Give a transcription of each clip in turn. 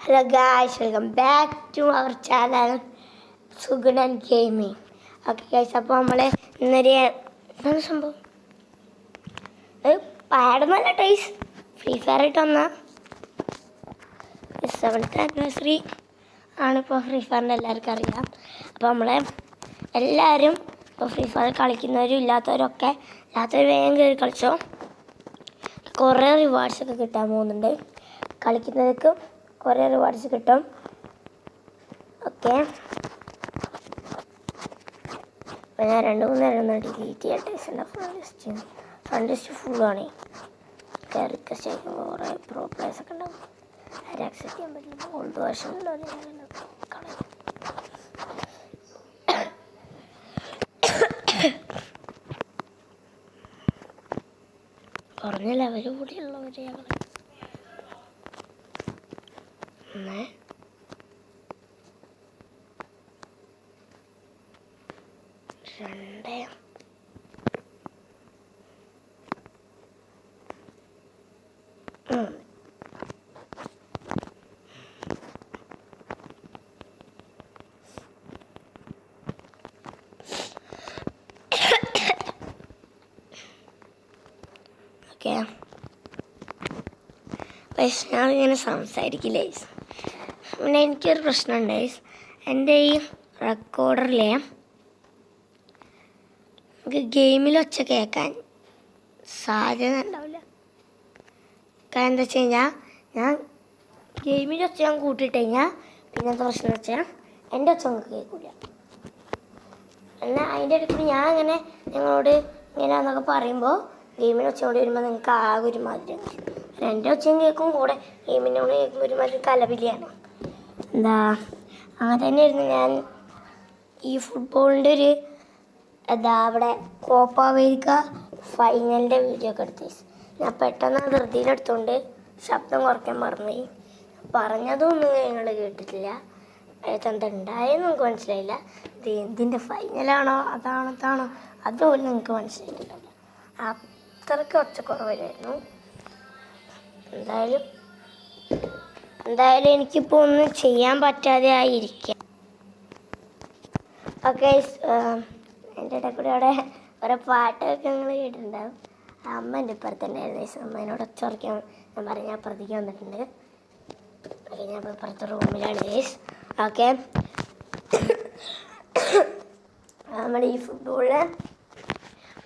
Hello guys, welcome back to our channel Sugunan Gaming. Okay guys, അപ്പോൾ നമ്മൾ ഇന്നൊരു എന്താണ് സംഭവം പാടുന്നല്ല ടൈസ് ഫ്രീ ഫയർ ആയിട്ട് വന്ന 7th ആനിവേഴ്സറി ആണിപ്പോൾ ഫ്രീ ഫയറിൻ്റെ എല്ലാവർക്കും അറിയാം. അപ്പോൾ നമ്മളെ എല്ലാവരും ഇപ്പോൾ ഫ്രീ ഫയർ കളിക്കുന്നവരും ഇല്ലാത്തവരൊക്കെ ഇല്ലാത്തവർ വേഗം കയറി കളിച്ചോ. കുറേ റിവാർഡ്സൊക്കെ കിട്ടാൻ പോകുന്നുണ്ട്. കളിക്കുന്നവർക്ക് കുറേ റിവാർഡ്സ് കിട്ടും. ഓക്കെ, അപ്പോൾ ഞാൻ 2-3 നേരം ഡിലീറ്റ് ചെയ്യട്ടെ. ഫ്രണ്ട് ലിസ്റ്റ് ഫുള്ളാണ്. റിക്വസ്റ്റ് അയക്കുമ്പോൾ കുറേ പ്രോബ്ലംസ് ഒക്കെ ഉണ്ടാവും. ആരും ആക്സെപ്റ്റ് ചെയ്യാൻ പറ്റില്ല. ഓൾഡ് വേർഷനിലുള്ള കുറഞ്ഞ ലെവൽ കൂടിയുള്ളവർ ഞങ്ങൾ 1 2 ഓക്കെ. പക്ഷെ ഞാൻ ഇങ്ങനെ സംസാരിക്കില്ല. പിന്നെ എനിക്കൊരു പ്രശ്നമുണ്ട്. എൻ്റെ ഈ റെക്കോർഡറിലെ നമുക്ക് ഗെയിമിൽ ഒച്ച കേൾക്കാൻ സാധ്യത ഉണ്ടാവില്ല. കാരണം എന്താ വെച്ച് കഴിഞ്ഞാൽ ഞാൻ ഗെയിമിൽ ഒച്ച ഞാൻ കൂട്ടിയിട്ട് കഴിഞ്ഞാൽ പിന്നത്തെ പ്രശ്നം എന്ന് വെച്ചാൽ എൻ്റെ ഒച്ച നമുക്ക് കേൾക്കില്ല. എന്നാൽ അതിൻ്റെ ഇടയ്ക്ക് ഞാൻ ഇങ്ങനെ നിങ്ങളോട് ഇങ്ങനെയാണെന്നൊക്കെ പറയുമ്പോൾ ഗെയിമിന് ഒച്ച കൂടി വരുമ്പോൾ നിങ്ങൾക്ക് ആകെ ഒരു മാതിരി എൻ്റെ ഒച്ചയും കേൾക്കും, കൂടെ ഗെയിമിനോട് കേൾക്കുമ്പോൾ ഒരുമാതിരി കലപിലിയാണ്. എന്താ അങ്ങനെ തന്നെയായിരുന്നു ഞാൻ ഈ ഫുട്ബോളിൻ്റെ ഒരു അവിടെ കോപ്പ അമേരിക്ക ഫൈനലിൻ്റെ വീഡിയോ ഒക്കെ എടുത്ത് ഞാൻ പെട്ടെന്ന് ധൃതിയിലെടുത്തുകൊണ്ട് ശബ്ദം കുറയ്ക്കാൻ മറന്നുപോയി. പറഞ്ഞതൊന്നും ഞങ്ങൾ കേട്ടിട്ടില്ല. എന്താ ഉണ്ടായെന്ന് നമുക്ക് മനസ്സിലായില്ല. ഇത് എന്തിൻ്റെ ഫൈനലാണോ അതാണോ അതുപോലും നിങ്ങൾക്ക് മനസ്സിലായിട്ടില്ല. അത്രയ്ക്ക് ഒച്ചക്കുറവായിരുന്നു. എന്തായാലും എനിക്കിപ്പോൾ ഒന്നും ചെയ്യാൻ പറ്റാതെ ആയിരിക്കാം. ഓക്കെ, എൻ്റെ ഇടയിൽ കൂടെ അവിടെ ഓരോ പാട്ടൊക്കെ നിങ്ങൾ കേട്ടിട്ടുണ്ടാവും. അമ്മ എൻ്റെ ഇപ്പുറത്ത് തന്നെയായിരുന്നു. അമ്മേനോട് ഒച്ച കുറയ്ക്കാൻ ഞാൻ പറഞ്ഞ് ഞാൻ അപ്പുറത്തേക്ക് വന്നിട്ടുണ്ട്. ഓക്കെ, ഞാൻ ഇപ്പോൾ ഇപ്പുറത്തെ റൂമിലാണ് ഗൈസ്. ഓക്കെ, നമ്മൾ ഈ ഫുട്ബോളിൽ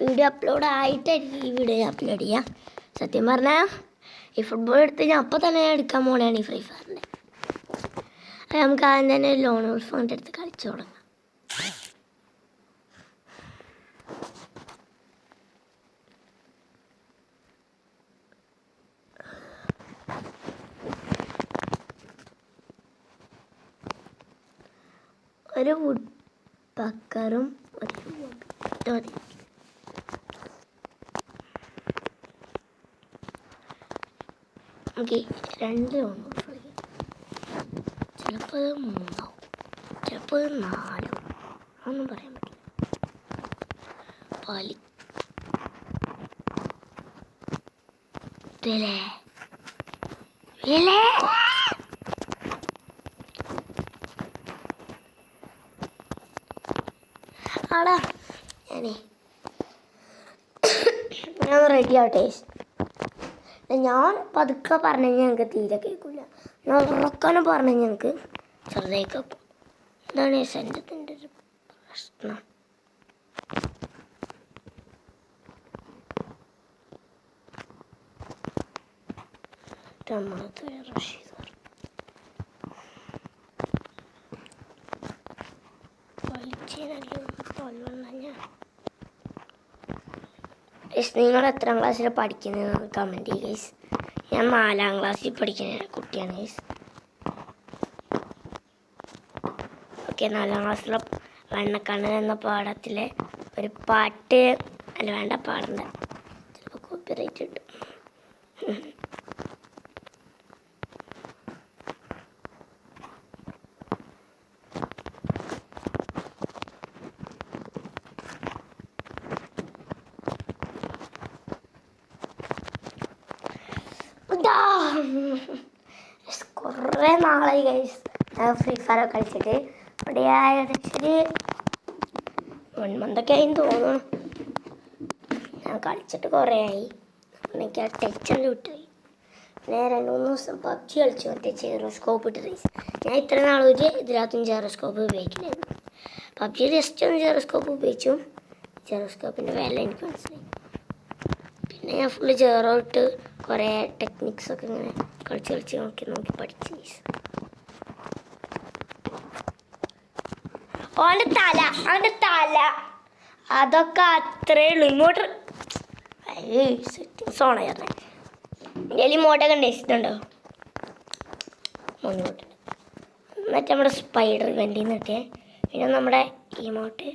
വീഡിയോ അപ്ലോഡ് ആയിട്ടായിരിക്കും ഈ വീഡിയോ അപ്ലോഡ് ചെയ്യാം. സത്യം പറഞ്ഞാൽ ഈ ഫുട്ബോൾ എടുത്ത് ഞാൻ അപ്പോൾ തന്നെ എടുക്കാൻ പോകണതാണ് ഈ ഫ്രീ ഫയറിൻ്റെ. അത് നമുക്ക് ആദ്യം തന്നെ ലോൺ ഫോണിൻ്റെ അടുത്ത് കളിച്ചു തുടങ്ങാം. ഒരു വുഡ് പക്കറും ഒരു മതി. നമുക്ക് 2 ലോൺ ചിലപ്പോൾ 3 ആവും, ചിലപ്പോൾ 4 ഒന്നും പറയാൻ പറ്റില്ല. ആടാ ഞാൻ റെഡി ആവട്ടെ. ഞാൻ പതുക്കെ പറഞ്ഞു കഴിഞ്ഞാൽ ഞങ്ങൾക്ക് തീരെ കേൾക്കില്ല. ഞാൻ ഉറക്കാനും പറഞ്ഞു കഴിഞ്ഞാൽ ഞങ്ങൾക്ക് ചെറുതായി കേൾക്കും. ഇതാണ് സെൻറ്റത്തിൻ്റെ ഒരു പ്രശ്നം. നിങ്ങൾ എത്രാം ക്ലാസ്സിൽ പഠിക്കുന്നതെന്ന് കമൻറ്റ് ചെയ്യുക ഗൈസ്. ഞാൻ 4ാം ക്ലാസ്സിൽ പഠിക്കുന്ന കുട്ടിയാണ് ഗൈസ്. ഓക്കെ, 4ാം ക്ലാസ്സിലെ വെണ്ണക്കണ്ണൻ എന്ന പാഠത്തിലെ ഒരു പാട്ട് അല്ല വേണ്ട പാടണ്ട, ചിലപ്പോൾ കോപ്പിറൈറ്റ് കിട്ടും. കുറേ കുറേ നാളായി ഗൈസ് ഫ്രീ ഫയർ കളിച്ചിട്ട്. ഇവിടെ ഏകദേശം 1 മന്തൊക്കെ ആയി തോന്നുന്നു. ഞാൻ കളിച്ചിട്ട് കുറേ ആയി. എനിക്ക് ആ ടച്ചെല്ലാം വിട്ടുപോയി. പിന്നെ 2-3 ദിവസം പബ്ജി കളിച്ചു, മറ്റേ ജെയറോസ്കോപ്പ് ഇട്ട് റേസ്. ഞാൻ ഇത്ര നാളൊരു ഇതിനകത്തും ജെയറോസ്കോപ്പ് ഉപയോഗിക്കില്ലായിരുന്നു. പബ്ജി ജസ്റ്റ് ഒന്ന് ജെയറോസ്കോപ്പ് ഉപയോഗിച്ചു. ജെയറോസ്കോപ്പിൻ്റെ വില എനിക്ക് മനസ്സിലായി. പിന്നെ ഞാൻ ഫുള്ള് ജെയറോ ഇട്ട് കുറേ ടെക്നിക്സൊക്കെ ഇങ്ങനെ കളിച്ച് നോക്കി പഠിച്ചു. അവൻ്റെ തല അതൊക്കെ അത്രേ ഉള്ളൂ. ഇങ്ങോട്ട് സെറ്റിങ്സ് ഓണായിരുന്നേ. എൻ്റെ ഇമോട്ടൊക്കെ ഉണ്ടോ മുന്നോട്ട്. എന്നിട്ട് നമ്മുടെ സ്പൈഡർ ഇവൻ്റിൽ നിന്ന് കിട്ടിയേ. പിന്നെ നമ്മുടെ ഇമോട്ട്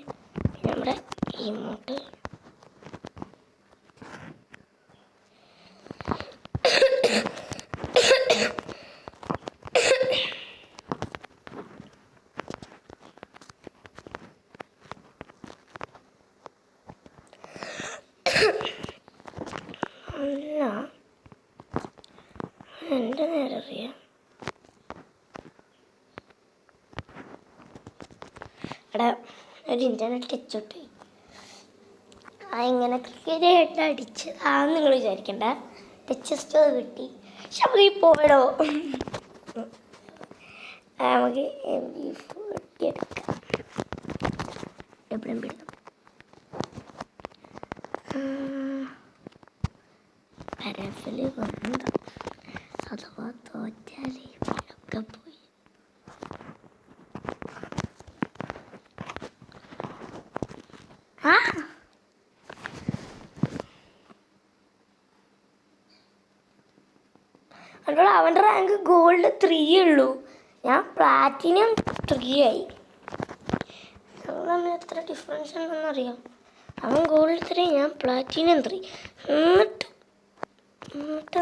അല്ല എൻ്റെ നേരെ അറിയാം. എടാ ഒരു ഇൻ്റർനെറ്റ് ടച്ച് തൊട്ട് ഇങ്ങനെ ക്രിക്കറ്റ് അടിച്ചതാന്ന് നിങ്ങൾ വിചാരിക്കണ്ട. ടച്ച് അത് കിട്ടി. പക്ഷെ നമുക്ക് ഈ പോയടോ നമുക്ക് MP40 എടുക്കാം. എപ്പോഴും പിടിക്കും. പരഫിൽ വന്നതാ. അഥവാ തോറ്റാലേ ഒക്കെ പോയി. അതുകൊണ്ട് അവൻ്റെ റാങ്ക് ഗോൾഡ് 3 ഉള്ളൂ. ഞാൻ പ്ലാറ്റിനം 3 ആയി. തമ്മിൽ എത്ര ഡിഫറൻസ് ഉണ്ടെന്നറിയാം. അവൻ ഗോൾഡ് 3, ഞാൻ പ്ലാറ്റിനം 3. എന്നിട്ട്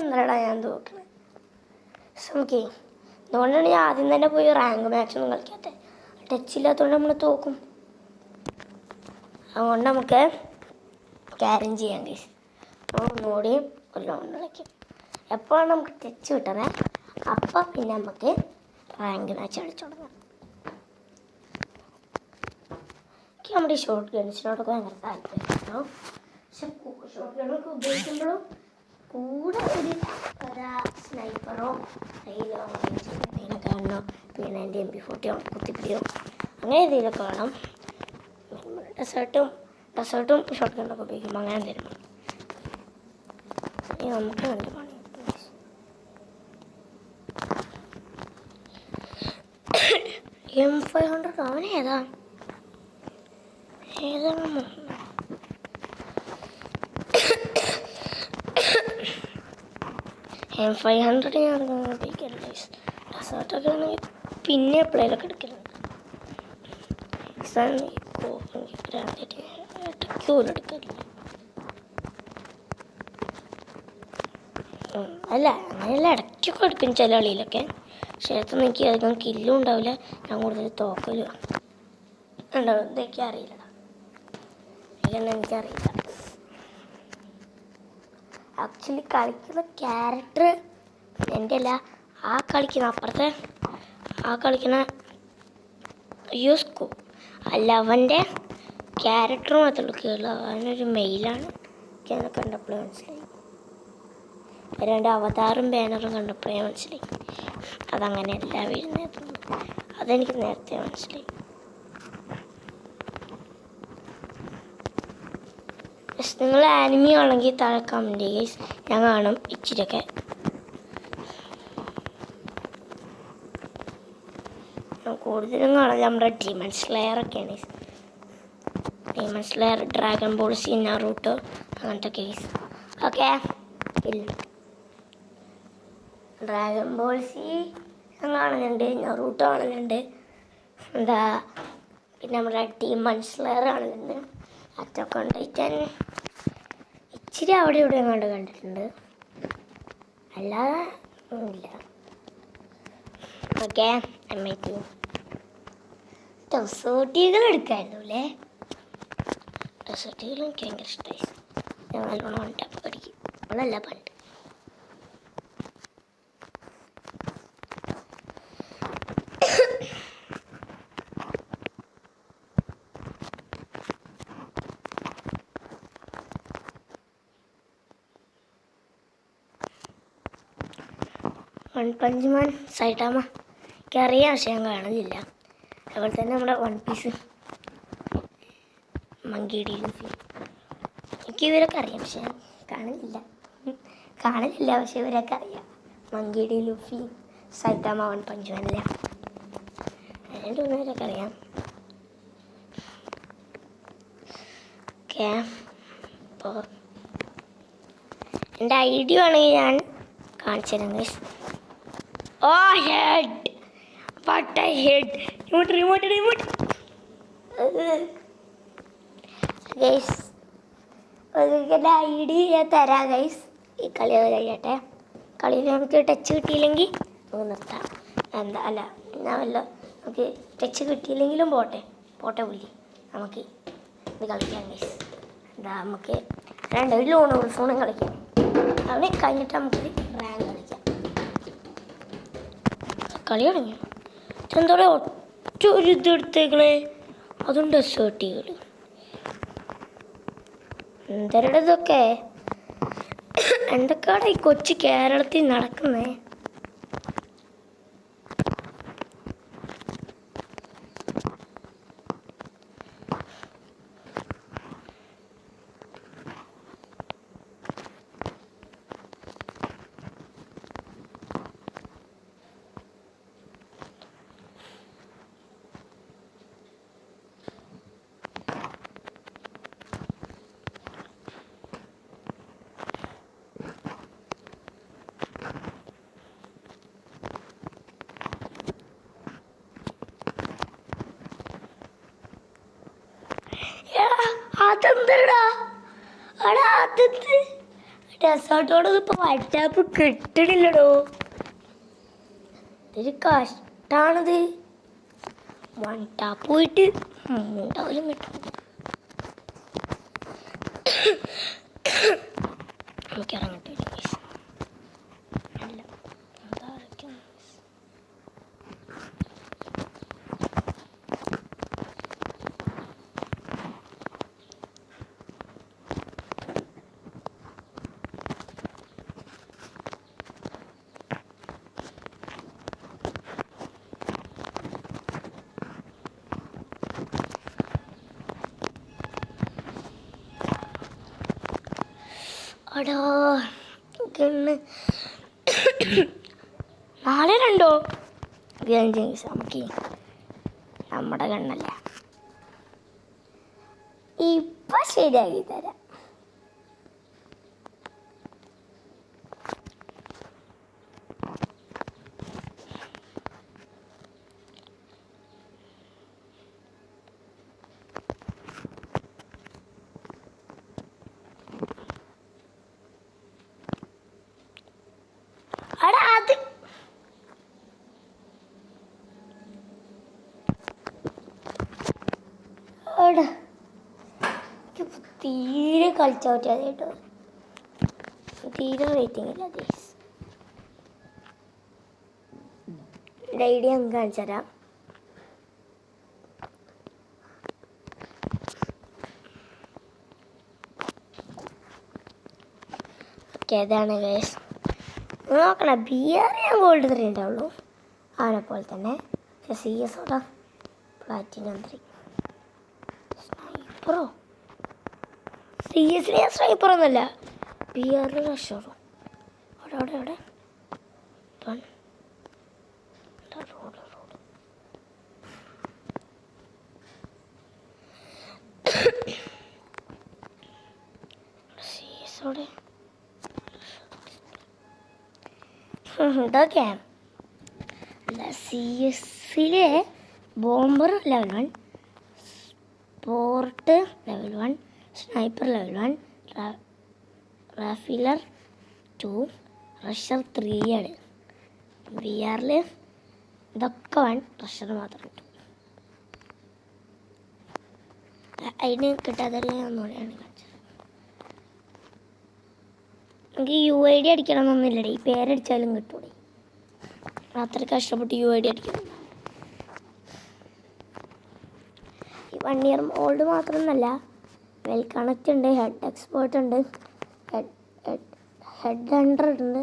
എന്താടാ ഞാൻ തോക്കണേ. ഓക്കെ, അതുകൊണ്ടാണ് ഞാൻ ആദ്യം തന്നെ പോയി റാങ്ക് മാച്ചൊന്നും കളിക്കാത്തത്. ടച്ചില്ലാത്തതുകൊണ്ട് നമ്മൾ തോക്കും. അതുകൊണ്ട് നമുക്ക് ക്യാരം ചെയ്യാൻ കഴിയും. ഒന്നുകൂടി ഒരു റൗണ്ട് കളിക്കും. എപ്പോഴാണ് നമുക്ക് ടച്ച് കിട്ടണേ അപ്പം പിന്നെ നമുക്ക് റാങ്ക് മാച്ച് കളിച്ചു തുടങ്ങാം. എനിക്ക് നമ്മുടെ ഈ ഷോർട്ട് ഗൺസിനോടൊക്കെ ഭയങ്കര താല്പര്യം. പക്ഷെ ഷോർട്ട് ഗണ്ണൊക്കെ ഉപയോഗിക്കുമ്പോഴും കൂടെ ഒരു സ്നൈപ്പറോ കയ്യിലോ എന്തെങ്കിലും കാണണോ, പിന്നെ എൻ്റെ MP40 കുത്തിപ്പിടിയോ അങ്ങനെ എന്തെങ്കിലുമൊക്കെ വേണം. ഡെസേർട്ടും ഷോർട്ട് ഗണ്ണൊക്കെ ഉപയോഗിക്കുമ്പോൾ അങ്ങനെ എന്തെങ്കിലും നമുക്ക് നല്ല പണി. M500 അവനേതാ M500 ഞാൻ ഉപയോഗിക്കാറില്ല. ഡെസേർട്ടൊക്കെ ആണെങ്കിൽ പിന്നെ എപ്പോഴേലൊക്കെ എടുക്കലുണ്ട്. ഇടയ്ക്ക് പോലും എടുക്കാറില്ല. അല്ല അങ്ങനെയല്ല, ഇടയ്ക്കൊക്കെ എടുക്കും ചില കളിയിലൊക്കെ. പക്ഷേ അതൊന്നും എനിക്ക് അധികം കില്ലും ഉണ്ടാവില്ല. ഞാൻ കൂടുതൽ തോക്കലും ഉണ്ടാവും. ഇതൊക്കെ അറിയില്ലടാ, ഇതൊന്നും എനിക്കറിയില്ല. ആക്ച്വലി കളിക്കുന്ന ക്യാരക്ടർ എൻ്റെ അല്ല, ആ കളിക്കുന്ന അപ്പുറത്തെ ആ കളിക്കുന്ന യൂസ്കോ അല്ല, അവൻ്റെ ക്യാരക്ടർ മാത്രമേ ഉള്ളൂ. അവനൊരു മെയിലാണ്. എനിക്ക് അതിനെ കണ്ടപ്പോഴേ മനസ്സിലായി. 2 അവതാറും ബാനറും കണ്ടപ്പോഴേ മനസ്സിലായി അതങ്ങനെയല്ല വരുന്നത്. അതെനിക്ക് നേരത്തെ മനസ്സിലായി. നിങ്ങൾ ആനിമി ആണെങ്കിൽ താഴെ കമൻറ്റ് ചെയ്യുക, ഞാൻ കാണും ഇച്ചിരിയൊക്കെ. കൂടുതലും കാണാം നമ്മുടെ ഡീമൺ സ്ലെയറൊക്കെയാണ്. Demon Slayer, Dragon Ball Z, Naruto അങ്ങനത്തെ കേസ്. ഓക്കെ, ഇല്ല ഡ്രാഗൺ ബോൾ സി കാണുന്നുണ്ട്, നറൂട്ടോ കാണുന്നുണ്ട്, പിന്നെ നമ്മുടെ ഡീമൺ സ്ലെയർ കാണുന്നുണ്ട്. അതൊക്കെ ഉണ്ടായിട്ട് ഇച്ചിരി അവിടെ ഇവിടെ കണ്ടിട്ടുണ്ട്, അല്ലാതെ ഇല്ല. ഓക്കെ, MIT ഡെസേർട്ടുകൾ എടുക്കായിരുന്നു അല്ലേ. ഡെസേർട്ടുകൾ എനിക്ക് ഭയങ്കര ഇഷ്ടമായി. ഞാൻ നല്ലോണം ഉണ്ടാക്കി പഠിക്കും. ഇപ്പോഴല്ല, പണ്ട്. വൺ പഞ്ച് മാൻ സൈറ്റാമ എനിക്കറിയാം, പക്ഷെ ഞാൻ കാണലില്ല. അതുപോലെ തന്നെ നമ്മുടെ One Piece, Monkey D Luffy, എനിക്ക് ഇവരൊക്കെ അറിയാം, പക്ഷെ ഞാൻ കാണലില്ല, പക്ഷെ ഇവരൊക്കെ അറിയാം. Monkey D Luffy, Saitama, One Punch Man അല്ലേ, അതിൻ്റെ ഒന്നവരൊക്കെ അറിയാം. ഓക്കെ, അപ്പോൾ എൻ്റെ ഐഡിയ ആണെങ്കിൽ ഞാൻ കാണിച്ചു തരാം guys. Oh head, what I head, remote guys. എൻ്റെ ഐഡിയ ഞാൻ തരാം ഗൈസ്. ഈ കളി കഴിയട്ടെ. കളിയിൽ നമുക്ക് ടച്ച് കിട്ടിയില്ലെങ്കിൽ നമുക്ക് നിർത്താം. എന്താ അല്ല, ഞാൻ വല്ല നമുക്ക് ടച്ച് കിട്ടിയില്ലെങ്കിലും പോട്ടെ പുള്ളി, നമുക്ക് ഇത് കളിക്കാം ഗൈസ്. എന്താ നമുക്ക് ഒരു ലോൺ ഫോണും കളിക്കാം. അവിടെ കഴിഞ്ഞിട്ട് നമുക്ക് റാങ്ക് കളിക്കാം. കളി തുടങ്ങി. ഇതെന്താ ഒറ്റ ഒരു ഇത് എടുത്തേക്കണേ, അതും ഡെസേർട്ടുകൾ. എന്തരുടെ ഇതൊക്കെ എന്തൊക്കെയാണ് ഈ കൊച്ചു കേരളത്തിൽ നടക്കുന്നേ? അതെന്തടാ അടാ, അതെന്ത് ഡെസേർട്ടോട് ഇപ്പൊ വാട്സാപ്പ് കിട്ടണില്ലടോ. ഇതൊരു കഷ്ടാണിത്. വൺ ടാപ്പ് പോയിട്ട് ഉണ്ടാവില്ല കിട്ടും. നമുക്ക് ഇറങ്ങട്ടെ. അടാ ഗണ്ണ് നാളെ രണ്ടോ നമുക്ക് നമ്മുടെ ഗണ്ണല്ല, ഇപ്പൊ ശരിയാക്കി തരാം. അടാ അത് തീരെ കളിച്ചാൽ പറ്റാതെ കേട്ടോ, തീരെ റേറ്റിംഗ് ഇല്ല. ഐഡിയ നമുക്ക് കാണിച്ചു തരാം. ഓക്കെ, അതാണ് ഗൈസ്. നോക്കണം, BR ഞാൻ ഗോൾഡ് 3 ഉണ്ടാവുള്ളൂ, അവനെ പോലെ തന്നെ. പക്ഷെ CS ഓടാ പ്ലാറ്റിനം 3. സ്നൈപ്പറോ? CS ഞാൻ സ്നൈപ്പറൊന്നുമല്ല, BR റഷറോ. അവിടെ CS ഓടെ ഇതൊക്കെ അല്ല. CS bomber level 1, sport level 1, sniper level 1, റാഫിലർ 2, റഷർ 3 ആണ്. VR ഇതൊക്കെ 1, റഷർ മാത്രം കിട്ടും. അതിന് കിട്ടാത്തല്ലേ ഒന്നുകൂടെയാണ് കാണിച്ചത്. എനിക്ക് UID അടിക്കണമെന്നൊന്നുമില്ലടേ, ഈ പേരടിച്ചാലും കിട്ടൂടെ. അത്ര കഷ്ടപ്പെട്ട് UID അടിക്കണം. ഈ 1 ഇയർ ഓൾഡ് മാത്രമൊന്നുമല്ല, വെൽ കണക്റ്റ് ഉണ്ട്, ഹെഡ് എക്സ്പേർട്ട് ഉണ്ട്, ഹെഡ് 100 ഉണ്ട്,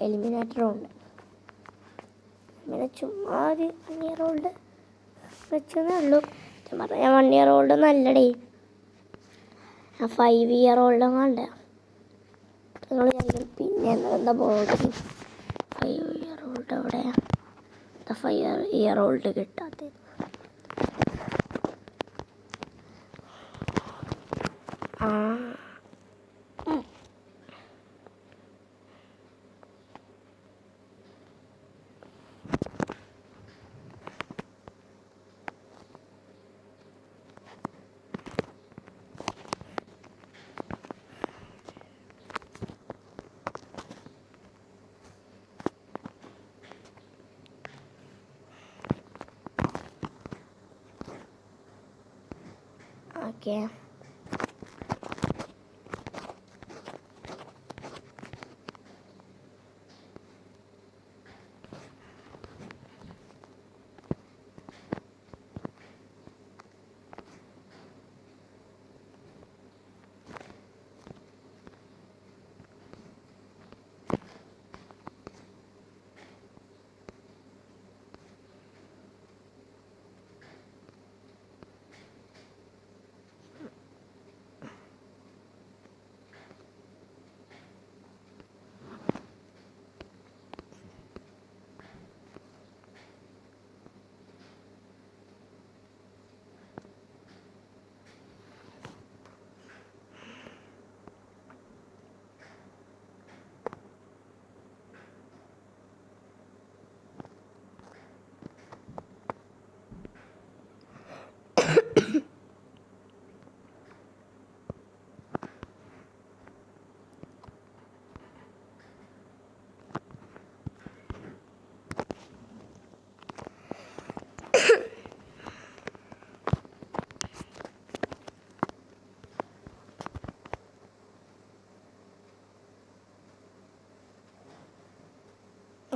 എലിമിനേറ്ററും ഉണ്ട്. ഇങ്ങനെ ചുമ്മാ ഒരു 1 ഇയർ ഓൾഡ് വെച്ചെന്നേ ഉള്ളൂ. ഞാൻ 1 ഇയർ ഓൾഡ് നല്ലടേ, ഞാൻ 5 ഇയർ ഓൾഡും കണ്ട. നിങ്ങൾ പിന്നെ എന്താ ബോഡി 5 ഇയർ ഓൾഡ് എവിടെയാ? 5 ഇയർ ഓൾഡ് കിട്ടാത്തത്. ആ ഓക്കെ.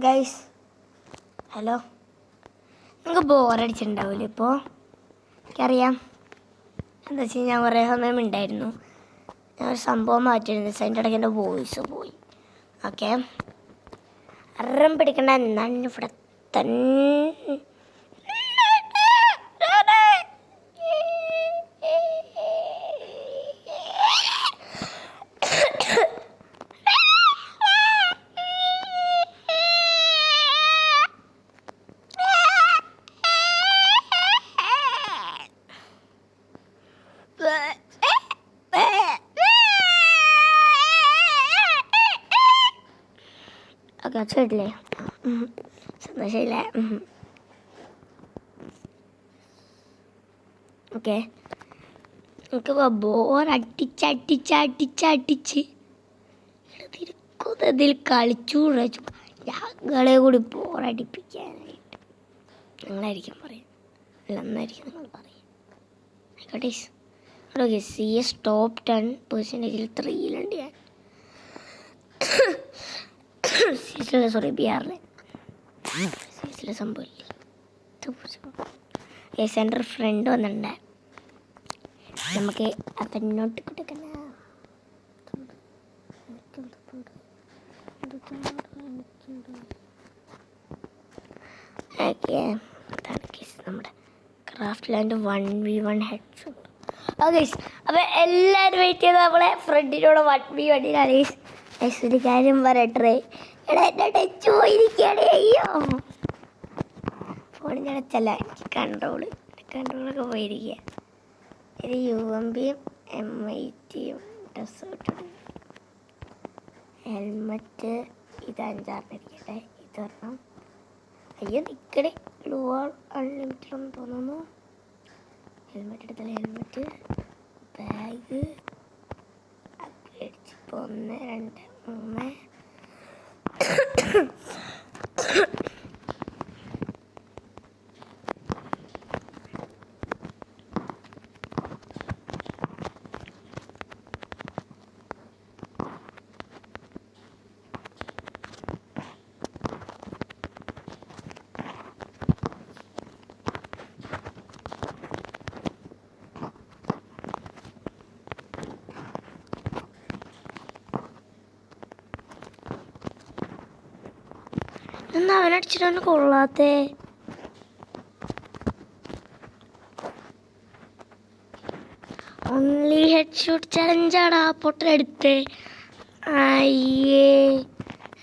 ഗൈസ് ഹലോ, നിങ്ങൾക്ക് ബോറടിച്ചിട്ടുണ്ടാവില്ലേ ഇപ്പോൾ? എനിക്കറിയാം. എന്താ വെച്ചാൽ ഞാൻ കുറേ സമയം ഉണ്ടായിരുന്നു, ഞാൻ ഒരു സംഭവം മാറ്റിയിരുന്നു. അതിൻ്റെ ഇടയ്ക്ക് എൻ്റെ വോയിസ് പോയി. ഓക്കെ, അറം പിടിക്കണ്ട. എന്നാണ് ഇവിടെ തന്നെ ഓക്കെ ഒച്ചയില്ലേ? സന്തോഷമില്ലേ? ഓക്കെ, നമുക്ക് ബോറടിച്ചടിച്ചടിച്ചടിച്ച് തിരുക്കുന്നതിൽ കളിച്ചൂടെ ഞങ്ങളെ കൂടി ബോറടിപ്പിക്കാനായിട്ട് നിങ്ങളായിരിക്കും പറയും. അല്ല, എന്നായിരിക്കും നിങ്ങൾ പറയും. ആയിക്കോട്ടെ. ഓക്കെ, CS ടോപ്പ് 10% 3-ലുണ്ട് ഞാൻ. സീസിലെ സോറി ബിആറിലെ സീസിലെ സംഭവമില്ലേ. സെൻറ്റർ ഫ്രണ്ട് വന്നിട്ടുണ്ട്, നമുക്ക് അവനോട്ട് കൊടുക്കണ. ഓക്കെ, നമ്മുടെ craft land 1v1 heads. Okay, അപ്പോൾ എല്ലാവരും വെയിറ്റ് ചെയ്ത് നമ്മളെ ഫ്രണ്ടിനോട് 1v1 ഒരു കാര്യം പറയട്ടെ. എടാ എൻ്റെ ടച്ച് പോയിരിക്കുകയാണേ. അയ്യോ, ഫോണിൻ്റെ അടച്ചല്ല, എനിക്ക് കൺട്രോളൊക്കെ പോയിരിക്കുക. ഇത് UMPയും MITയും ഡ്രസ്സ് ഇട്ടിട്ട് ഹെൽമറ്റ് ഇത് 5-6 ഇതൊരെണ്ണം. അയ്യോ നിൽക്കണേ, ബ്ലൂ അൺലിമിറ്റഡ് എന്ന് തോന്നുന്നു. ഹെൽമെറ്റ് എടുത്തല്ലേ, ഹെൽമെറ്റ്, ബാഗ്, അപ്ഗ്രേഡ് ഇപ്പോൾ 1 2 3. എന്നാ അവനടിച്ചിട്ട് അവന് കൊള്ളാത്തേ. ഓൺലി ഹെഡ് ഷോട്ട് ചലഞ്ചാടാ പൊട്ടലെടുത്തേ. അയ്യേ,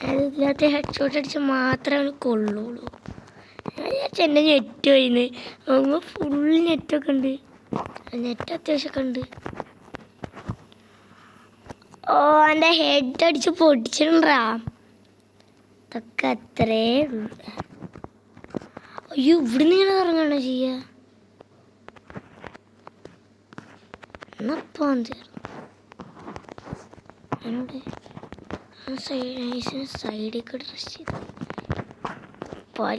അതില്ലാത്ത ഹെഡ് ഷോട്ട് അടിച്ച് മാത്രമേ അവന് കൊള്ളുള്ളൂ. ഞാൻ വിചാരിച്ചു എൻ്റെ നെറ്റ് പോയിന്ന്. നോക്കുമ്പോൾ ഫുൾ നെറ്റൊക്കെ ഉണ്ട്, നെറ്റ് അത്യാവശ്യമൊക്കെ ഉണ്ട്. ഓ, എൻ്റെ ഹെഡ് അടിച്ച് പൊടിച്ചിട്ടുണ്ടാ. അതൊക്കെ അത്രേ ഉള്ളൂ. അയ്യോ, ഇവിടുന്ന് ഇങ്ങനെ ഇറങ്ങണോ ചെയ്യുക? എന്നപ്പോൾ എന്നോട് സൈഡിൽ കൂടെ ഡ്രസ് ചെയ്ത് പാൽ.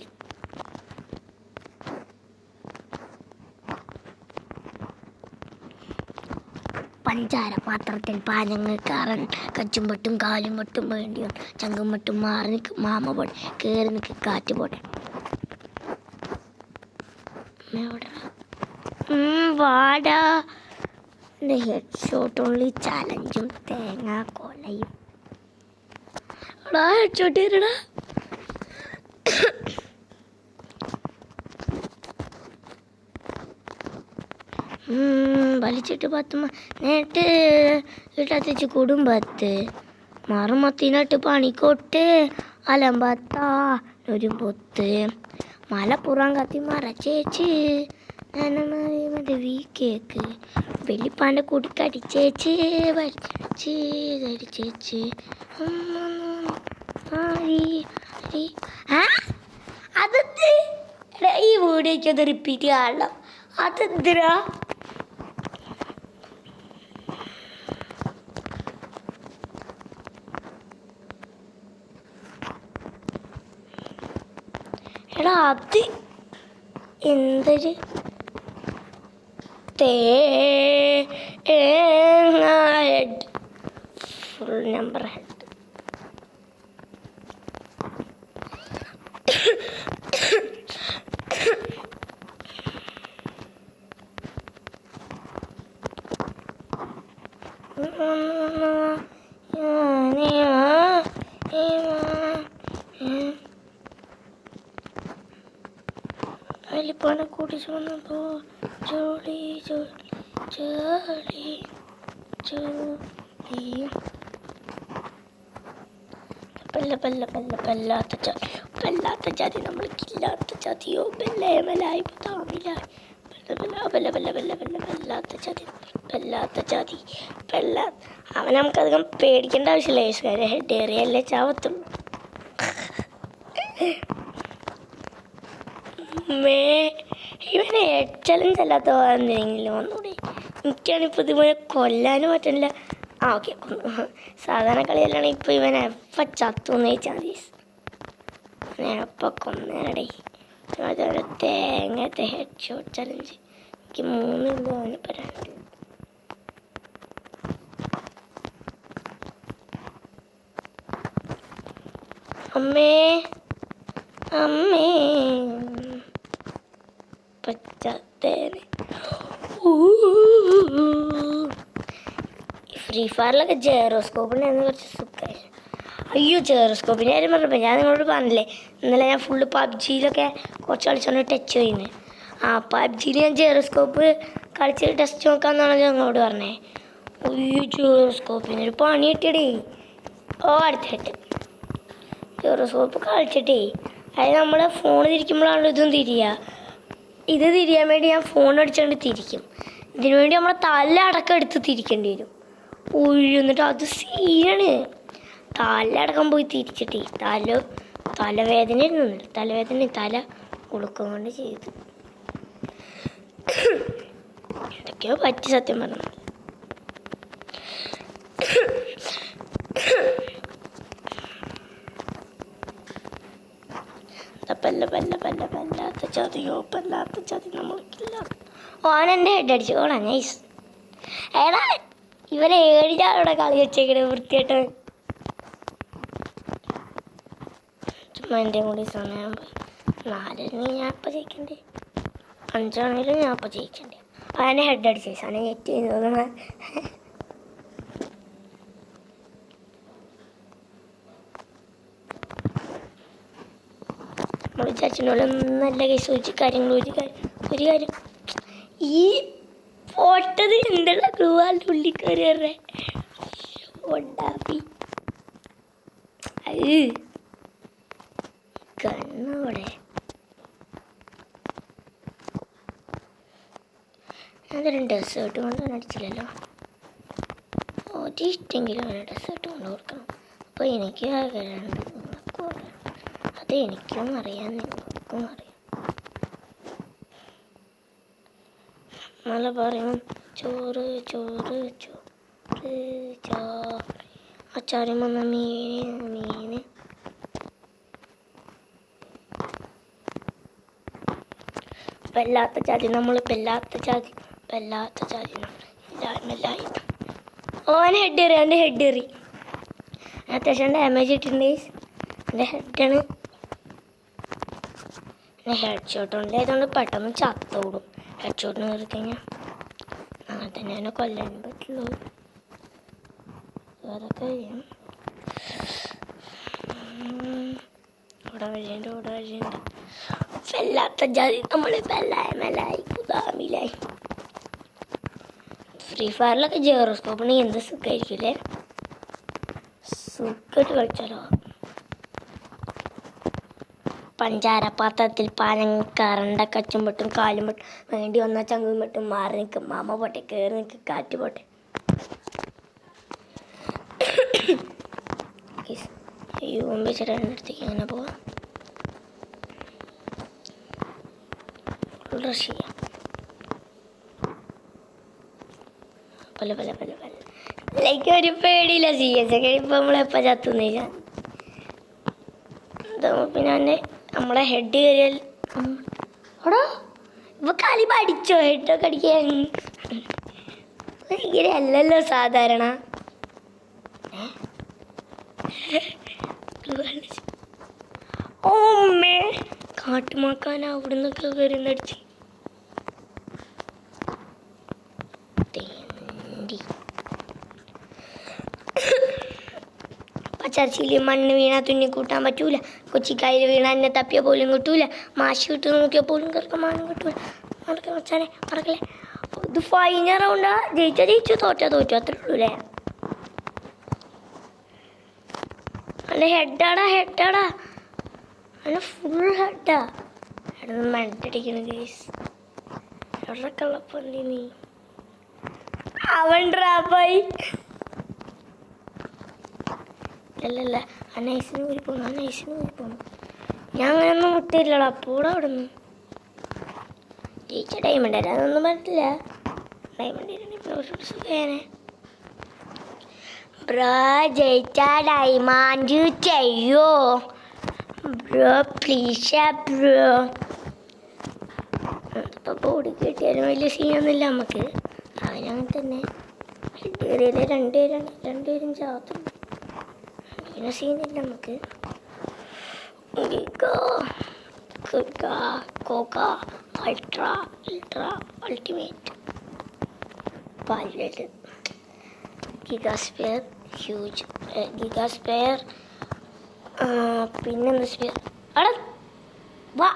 പഞ്ചാര പാത്രത്തിൽ പാനങ്ങൾ കാറൻ കച്ചും പൊട്ടും കാലും പൊട്ടും വേണ്ടിയോ ചങ്കും പൊട്ടും മാറി നിൽക്കും മാമ പോട്ടെ കയറി നിൽക്കും കാറ്റ് പോട്ടെ. വാടാ, എൻ്റെ ഹെഡ് ഷോട്ട് ഓൺലി ചലഞ്ചും തേങ്ങാ കൊലയും. എടാ ഹെഡ് ഷോട്ട് തരടാ. വലിച്ചിട്ട് 10 നേട്ട് ഇട്ടത്തിച്ച് കുടുംബത്ത് മറുമത്തിനട്ട് പണിക്കൊട്ട് അലമ്പത്താ ഒരു പൊത്ത് മലപ്പുറം കത്തി മറച്ചേച്ച് മറ്റേ വീ കേക്ക് വെള്ളിപ്പാൻ്റെ കൂട്ടി കടിച്ചേച്ച് വലിച്ചേച്ച് കടിച്ചേച്ച് അതെന്ത് ഈ വീഡിയോയ്ക്കത് റിപ്പീറ്റ് കാണണം. അതെന്തിനാ? എടാ അത് എന്തൊരു ഹെഡ്, ഫുൾ നമ്പർ ഹെഡ്. വലിപ്പനെ കൂട്ടിച്ച് വന്നപ്പോ ജോളി ജോളി ജോളി ജോളി പെല്ലാത്ത ജാതി നമ്മൾക്കില്ലാത്ത ജാതിയോ ബെല്ലേമലായി താമിലായി പെല്ലാത്ത ജാതി അവൻ നമുക്കധികം പേടിക്കേണ്ട ആവശ്യമില്ല. യേശുകാരെ ഹെഡ് ഏറിയല്ലേ ചാവത്തുള്ളൂ. ഇവനെ ഹെഡ് ചലഞ്ച് അല്ലാത്ത എന്തെങ്കിലും ഒന്നുകൂടി. എനിക്കാണിപ്പോൾ ഇതുപോലെ കൊല്ലാനും പറ്റില്ല. ഓക്കെ, സാധാരണ കളിയല്ലാണ്. ഇപ്പോൾ ഇവൻ എപ്പം ചത്തുന്ന് ചോദിച്ചാൽ മതി. ഞാൻ എപ്പം കൊന്നേടേ. അതൊരു തേങ്ങത്തെ ഹെഡ് ഷോട്ട് ചലഞ്ച്. എനിക്ക് 3 ഇല്ല, അവനിപ്പോൾ 2. അമ്മേ പച്ചത്തേനെ. ഫ്രീ ഫയറിലൊക്കെ ജെയറോസ്കോപ്പിനായിരുന്നു കുറച്ച് സുഖമായി. അയ്യോ, ജെയറോസ്കോപ്പിൻ്റെ കാര്യം പറഞ്ഞപ്പോൾ ഞാൻ നിങ്ങളോട് പറഞ്ഞില്ലേ, ഇന്നലെ ഞാൻ ഫുള്ള് പബ്ജിയിലൊക്കെ കുറച്ച് കളിച്ചോണ്ട് ടച്ച് ചെയ്യുന്നത്. പബ്ജിയിൽ ഞാൻ ജെയറോസ്കോപ്പ് കളിച്ച് ടെസ്റ്റ് നോക്കാമെന്നാണ് ഞങ്ങളോട് പറഞ്ഞത്. അയ്യോ, ജെയറോസ്കോപ്പിനൊരു പണി കിട്ടിയടേ. അടുത്തിട്ട് ജെയറോസ്കോപ്പ് കളിച്ചിട്ടേ, അതായത് നമ്മൾ ഫോൺ തിരിക്കുമ്പോഴാണല്ലോ ഇതും തിരിയുക. ഇത് തിരിയാൻ വേണ്ടി ഞാൻ ഫോൺ അടിച്ചുകൊണ്ട് തിരിക്കും. ഇതിനു വേണ്ടി നമ്മളെ തല അടക്കം എടുത്ത് തിരിക്കേണ്ടി വരും. എന്നിട്ട് അത് സീനാണ്. തലയടക്കം പോയി തിരിച്ചിട്ടേ തലവേദന തല ഉളുക്കം കൊണ്ട് ചെയ്തു. എന്തൊക്കെയോ പറ്റി സത്യം പറഞ്ഞു. പെല്ലാത്ത ചതി നമ്മൾക്കില്ല. ഓനെൻ്റെ ഹെഡ് അടിച്ചു ഓടാ നൈസ്. ഏടാ ഇവനെ 7 ചാടോടെ കളി വെച്ചേക്കണേ വൃത്തിയായിട്ട്. ചുമ്മാ എൻ്റെ കൂടി സമയം പോയി. 4 ഞാൻ ഇപ്പം ജയിക്കണ്ടേ, 5 ഞാൻ ഇപ്പം ജയിക്കണ്ടേ. അവനെ ഹെഡ് അടിച്ചു സാധനം നെറ്റ് ചെയ്യുന്നത്. നമ്മൾ വിചാരിച്ചിട്ടുള്ള നല്ല കേസ് ഒരു കാര്യം ഈ പൊട്ടത് എന്തുള്ള ഗ്ലൂവാളുടെ ഉള്ളിൽ കയറിയറേ കണ്ണവിടെ അതൊരു ഡെസേർട്ട് കൊണ്ട് അടിച്ചില്ലല്ലോ. ഒരിഷ്ടെങ്കിലും അവനെ ഡെസേർട്ട് കൊണ്ട് കൊടുക്കണം. അപ്പോൾ എനിക്ക് അത് എനിക്കും അറിയാം, നിങ്ങൾക്കും അറിയാം. നല്ല പറയുമ്പം ചോറ് ചോറ് ചോറ് ചോറ് അച്ചാരം വന്ന മീന് പെല്ലാത്ത ജാതി എല്ലായി ഓനെ ഹെഡ് എറി അത്യാവശ്യം ഡാമേജ് ഇട്ടിട്ടുണ്ട്. എൻ്റെ ഹെഡാണ് ഹെഡ് ഷോട്ട് ഉണ്ടായതുകൊണ്ട് പെട്ടെന്ന് ചത്തോടും. ഹെഡ് ഷോട്ടിന് കയറി കഴിഞ്ഞാൽ അങ്ങനെ തന്നെ അതിനെ കൊല്ലാൻ പറ്റുള്ളൂ. വേറെ കാര്യം ഇവിടെ വഴിയുണ്ട് വല്ലാത്ത ജാതി നമ്മൾ മെലായി കുതാമിലായി. ഫ്രീ ഫയറിലൊക്കെ ജെയറോസ്കോപ്പ് ഉണ്ടെങ്കിൽ എന്ത് സുഖമായിരിക്കില്ലേ, സുഖമായിട്ട് കളിച്ചാലോ. പഞ്ചാരപാത്രത്തിൽ പാനം കറണ്ട കച്ചും പെട്ടും കാലും പെട്ടും വേണ്ടി വന്നാൽ ചങ്കും പെട്ടും മാറി നിൽക്കും. മാമ പോട്ടെ കയറി നിൽക്കും കാറ്റ് പോട്ടെ. വെച്ചിട്ട് അടുത്തേക്ക് അങ്ങനെ പോവാം. റഷ് ചെയ്യാം. ലൈക്ക് ഒരു പേടിയില്ല. CS ഒക്കെ ഇപ്പം നമ്മളെപ്പോൾ ചത്തുന്നില്ല. പിന്നെ നമ്മളെ ഹെഡ് കയറിയാൽ ഓടോ ഇപ്പൊ കളി പഠിച്ചോ ഹെഡൊക്കെ അടിക്കാൻ? ഇങ്ങനെ അല്ലല്ലോ സാധാരണ. ഓമ്മേ കാട്ടുമാക്കാൻ അവിടെ നിന്നൊക്കെ കയറി അടിച്ച് പച്ചരിച്ചിയിൽ മണ്ണ് വീണാൽ തുന്നി കൂട്ടാൻ പറ്റൂല. കൊച്ചിക്കായിൽ വീണ എന്നെ തപ്പിയ പോലും കിട്ടൂല. മാഷ് കിട്ടു നോക്കിയാൽ പോലും കിറക്കമാനും കിട്ടൂല. നടക്കേ മച്ചാനെ നടക്കല്ലേ. ഇത് ഫൈനൽ റൗണ്ടാ. ജയിച്ചു തോറ്റ തോറ്റു അത്രേ ഉള്ളൂ അല്ലേ. അല്ല ഹെഡാടാ അല്ല ഫുൾ ഹെഡാ. മെഡടിക്കണ കേസ് എവിടെയൊക്കെ ഉള്ളപ്പന്നി നീ അവൻ ഡ്രാപ്പായി. അല്ലല്ല ആ നൈസിന് ഊരി പോന്നു. ഞാൻ അങ്ങനെയൊന്നും മുട്ടില്ലടാ. അപ്പോടെ അവിടെ നിന്ന് ജയിച്ച ഡയമണ്ട് തരാം. അതൊന്നും പറ്റില്ല. ഡയമണ്ട് സുഖേനെ ബ്രോ ജയിച്ച ഡയമണ്ട് ചെയ്യോ ബ്രോ പ്ലീസ് ബ്രോ. ഇപ്പം ബോഡി കിട്ടിയാലും വലിയ സീനൊന്നുമില്ല നമുക്ക്. അവനങ്ങനെ തന്നെ കയറിയാലേ രണ്ടുപേരും ചാവത്തുള്ളൂ. പിന്നെ സീനില്ല നമുക്ക്. കോക്ക ultra ultimate pilot gigaspear huge gigaspear പിന്നെന്താ സ്പിയർ അവിടെ വാ.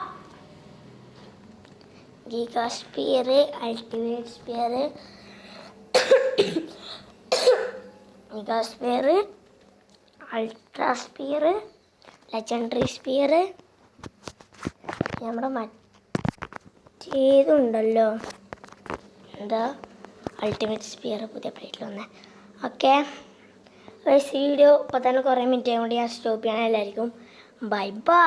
Gigaspear ultimate spear gigaspear ultra spear legendary spear നമ്മുടെ മറ്റേതുണ്ടല്ലോ എന്താ അൾട്ടിമേറ്റ് സ്പിയർ പുതിയ പ്ലേറ്റിൽ വന്നേ. ഓക്കെ വീഡിയോ ഇപ്പോൾ തന്നെ കുറേ മിനിറ്റ് കൊണ്ട് ഞാൻ സ്റ്റോപ്പ് ചെയ്യണം. എല്ലാവർക്കും ബൈ ബൈ.